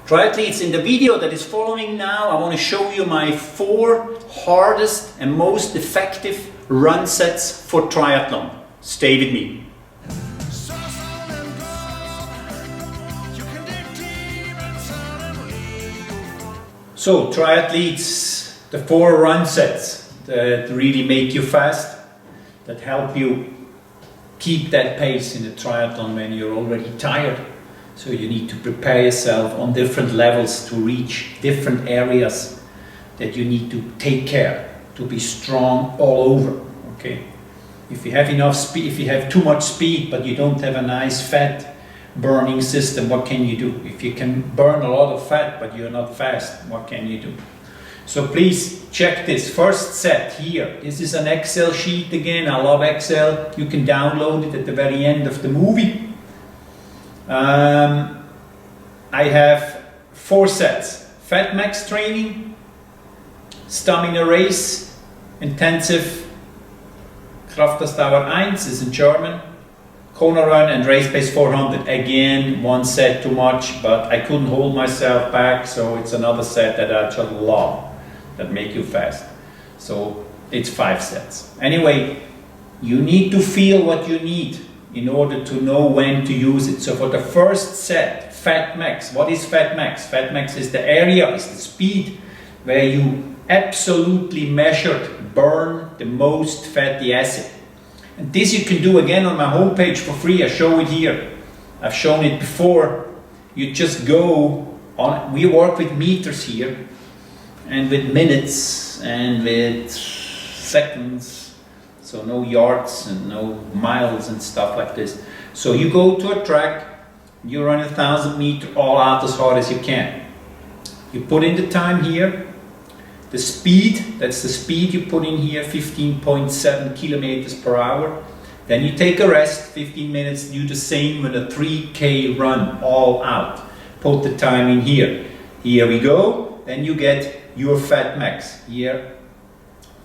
Triathletes, in the video that is following now, I want to show you my 4 hardest and most effective run sets for triathlon. Stay with me. So, triathletes, the 4 run sets that really make you fast, that help you keep that pace in the triathlon when you're already tired. So you need to prepare yourself on different levels to reach different areas that you need to take care to be strong all over. Okay, if you have enough speed, if you have too much speed but you don't have a nice fat burning system, what can you do? If you can burn a lot of fat but you're not fast, what can you do? So please check this first set here. This is an Excel sheet again. I love Excel. You can download it at the very end of the movie. I have 4 sets: Fat Max training, Stamina race, intensive Kraftausdauer 1 is in German, Kona run and race pace 400. Again, 1 set too much, but I couldn't hold myself back, so it's another set that I just love, that make you fast. So it's 5 sets. Anyway, you need to feel what you need in order to know when to use it. So for the first set, Fat Max. What is Fat Max? Fat Max is the area, is the speed where you absolutely measured burn the most fatty acid. And this you can do again on my homepage for free. I show it here. I've shown it before. You just go on, we work with meters here and with minutes and with seconds. So no yards and no miles and stuff like this. So you go to a track, you run 1,000 meters all out as hard as you can. You put in the time here, the speed, that's the speed you put in here, 15.7 kilometers per hour. Then you take a rest, 15 minutes, do the same with a 3K run, all out. Put the time in here. Here we go, then you get your Fat Max. Here,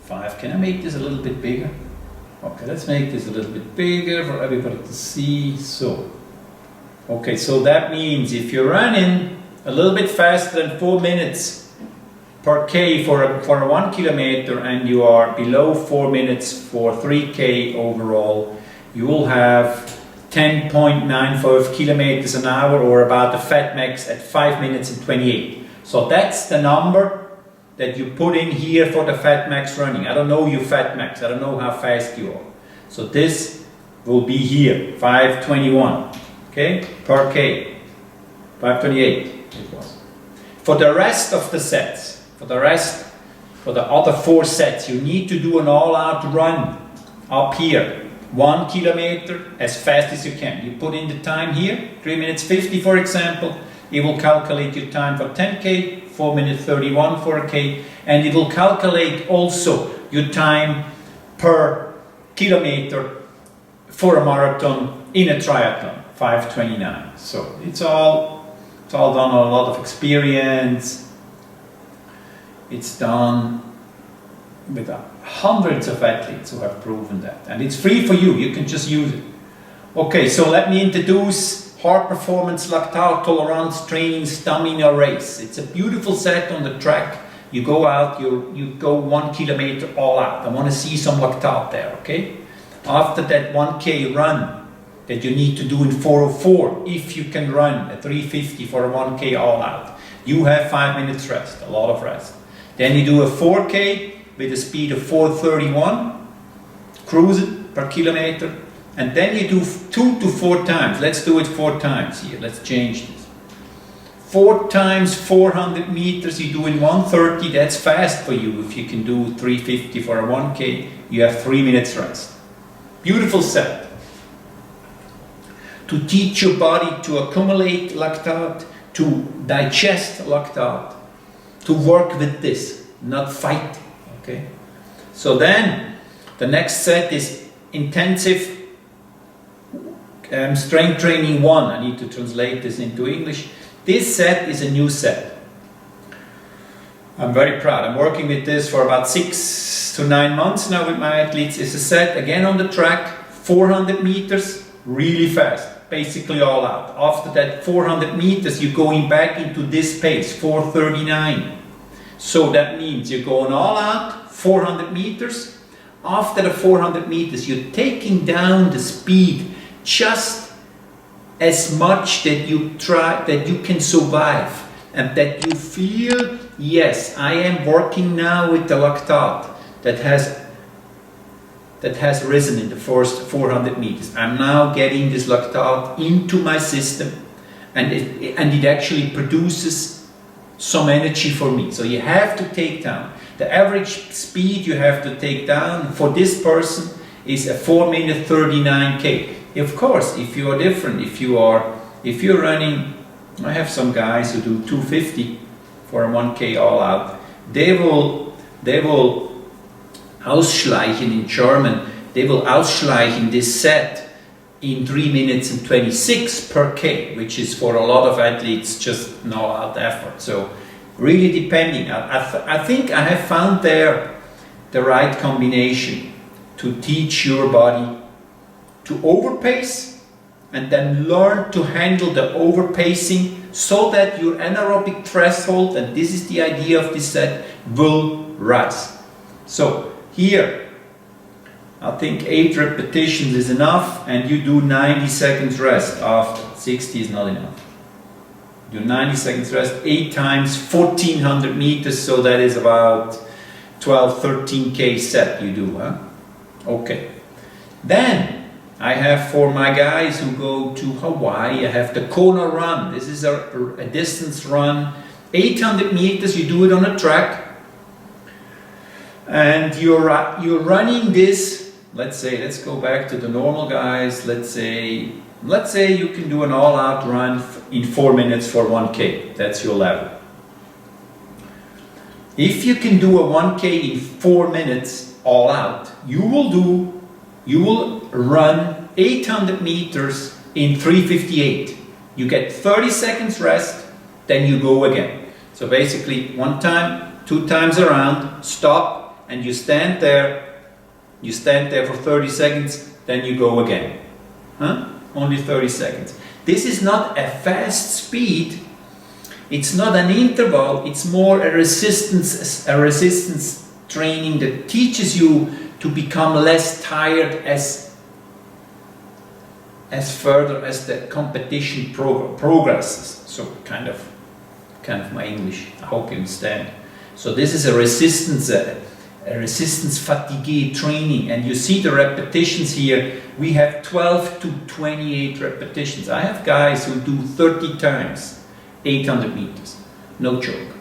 5. Can I make this a little bit bigger? Okay, let's make this a little bit bigger for everybody to see. So, okay, so that means if you're running a little bit faster than 4 minutes per K for a 1 kilometer and you are below 4 minutes for 3K overall, you will have 10.95 kilometers an hour, or about a Fat Max at 5 minutes and 28. So that's the number that you put in here for the Fat Max running. I don't know your Fat Max, I don't know how fast you are. So this will be here, 521, okay, per K, 528 it was. For the rest of the sets, for the other 4 sets, you need to do an all-out run up here, 1 kilometer as fast as you can. You put in the time here, 3 minutes 50 for example. It will calculate your time for 10K, 4 minutes 31 for a K, and it will calculate also your time per kilometer for a marathon in a triathlon, 5:29. So it's all done on a lot of experience. It's done with hundreds of athletes who have proven that, and it's free for you. You can just use it. Okay, so let me introduce Hard Performance Lactate Tolerance Training Stamina Race. It's a beautiful set on the track. You go out, you go 1 kilometer all out. I want to see some lactate there, okay? After that 1K run that you need to do in 4:04, if you can run a 3:50 for a 1K all out, you have 5 minutes rest, a lot of rest. Then you do a 4K with a speed of 4:31, cruise it per kilometer. And then you do 2 to 4 times. Let's do it 4 times here. Let's change this. 4 times 400 meters you do in 1:30. That's fast for you. If you can do 3:50 for a 1K, you have 3 minutes rest. Beautiful set. To teach your body to accumulate lactate, to digest lactate, to work with this, not fight. Okay. So then the next set is intensive strength training 1. I need to translate this into English. This set is a new set. I'm very proud. I'm working with this for about 6 to 9 months now with my athletes. It's a set again on the track, 400 meters, really fast. basically all out. After that 400 meters, you're going back into this pace, 4:39. So that means you're going all out, 400 meters. After the 400 meters, you're taking down the speed just as much that you can survive, and that you feel, yes, I am working now with the lactate that has risen in the first 400 meters. I'm now getting this lactate into my system, and it actually produces some energy for me. So you have to take down. The average speed you have to take down for this person is a 4-minute 39K. Of course, if you are different, if you're running, I have some guys who do 250 for a 1K all out. They will ausschleichen in German. They will ausschleichen this set in 3 minutes and 26 per K, which is for a lot of athletes just no out effort. So really depending. I think I have found there the right combination to teach your body to overpace and then learn to handle the overpacing so that your anaerobic threshold, and this is the idea of this set, will rise. So here, I think 8 repetitions is enough, and you do 90 seconds rest after. 60 is not enough. Do 90 seconds rest, 8 times 1400 meters, so that is about 12-13K set you do, huh? Okay. Then I have, for my guys who go to Hawaii, I have the Kona run. This is a distance run, 800 meters, you do it on a track. And you're running this, let's go back to the normal guys. Let's say you can do an all-out run in 4 minutes for 1K. That's your level. If you can do a 1K in 4 minutes all out, you will run 800 meters in 3:58. You get 30 seconds rest, then you go again. So basically 1 time, 2 times around, stop, and you stand there. You stand there for 30 seconds, then you go again. Huh? Only 30 seconds. This is not a fast speed. It's not an interval. It's more a resistance training that teaches you to become less tired as further as the competition progresses. So kind of my English. I hope you understand. So this is a resistance fatigue training, and you see the repetitions here. We have 12 to 28 repetitions. I have guys who do 30 times 800 meters. No joke.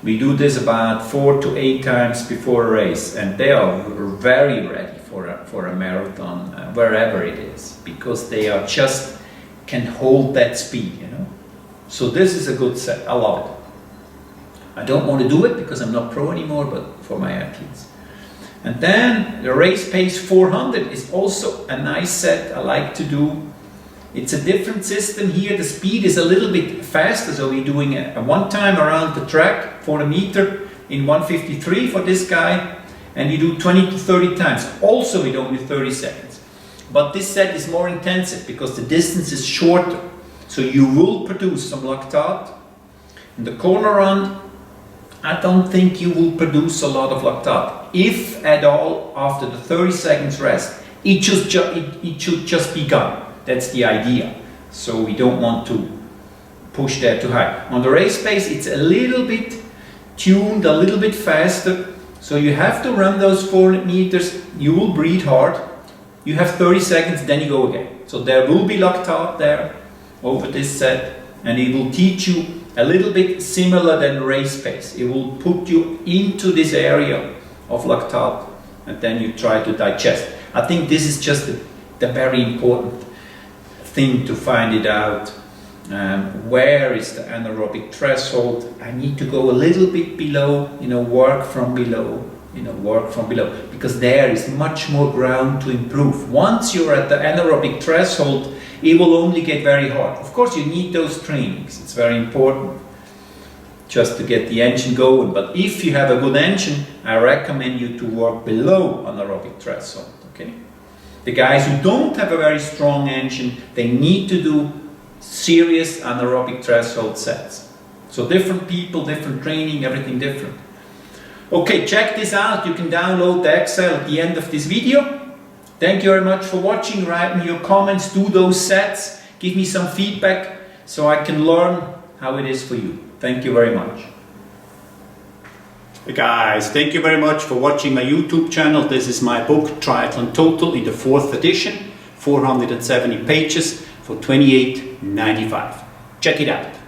We do this about 4 to 8 times before a race, and they are very ready for a marathon, wherever it is, because they are just can hold that speed, you know. So this is a good set. I love it. I don't want to do it because I'm not pro anymore, but for my athletes. And then the race pace 400 is also a nice set I like to do. It's a different system here. The speed is a little bit faster, so we're doing a 1 time around the track for a meter in 1:53 for this guy, and you do 20 to 30 times, also with only 30 seconds. But this set is more intensive because the distance is shorter, so you will produce some lactate. In the corner run, I don't think you will produce a lot of lactate, if at all. After the 30 seconds rest, it should just be gone. That's the idea. So we don't want to push that too high. On the race pace, it's a little bit tuned, a little bit faster. So you have to run those 400 meters. You will breathe hard. You have 30 seconds, then you go again. So there will be lactate there over this set, and it will teach you a little bit similar than race pace. It will put you into this area of lactate, and then you try to digest. I think this is just the very important thing to find it out. Where is the anaerobic threshold? I need to go a little bit below, work from below, because there is much more ground to improve. Once you're at the anaerobic threshold, it will only get very hard. Of course, you need those trainings. It's very important just to get the engine going. But if you have a good engine, I recommend you to work below anaerobic threshold. Okay. The guys who don't have a very strong engine, they need to do serious anaerobic threshold sets. So different people, different training, everything different. Okay, check this out. You can download the Excel at the end of this video. Thank you very much for watching. Write me your comments, do those sets, give me some feedback so I can learn how it is for you. Thank you very much. Hey guys, thank you very much for watching my YouTube channel. This is my book Triathlon Total in the 4th edition, 470 pages for $28.95. Check it out.